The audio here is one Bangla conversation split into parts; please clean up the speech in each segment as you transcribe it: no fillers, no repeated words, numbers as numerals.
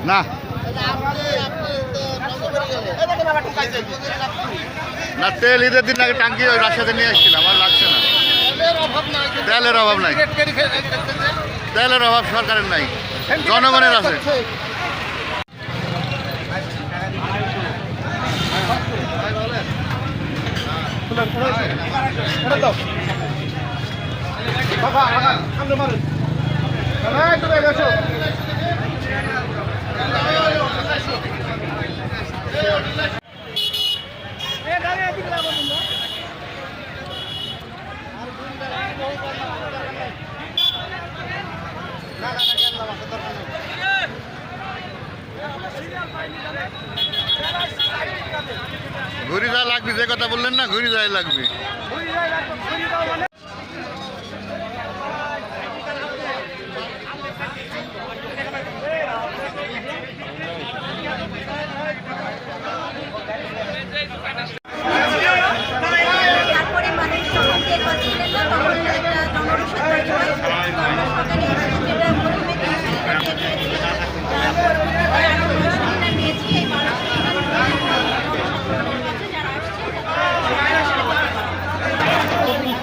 না না, তেল ঈদের দিন আগে টাঙ্কি ওই রাশিয়াতে নিয়ে আসছিলাম, আর লাগছে না। তেলের অভাব নাই, তেলের অভাব সরকারের নাই, জনগণের আছে। ঘুরি যা লাগবে, যে কথা বললেন না, ঘুরি যায় লাগবে।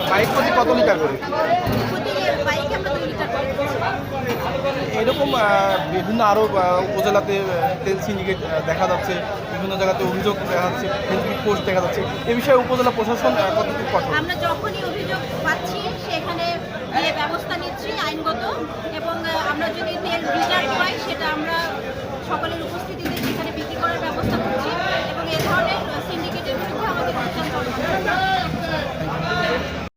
বাইক প্রতি কত লিটার করে? এরকম বিভিন্ন আরও উপজেলাতে তেল সিন্ডিকেট দেখা যাচ্ছে, বিভিন্ন জায়গাতে অভিযোগ দেখা যাচ্ছে, ফেসবুক পোস্ট দেখা যাচ্ছে। এ বিষয়ে উপজেলা প্রশাসন কতটুকু কঠোর? আমরা যখনই অভিযোগ পাচ্ছি সেখানে ব্যবস্থা নিচ্ছি আইনগত, এবং আমরা যদি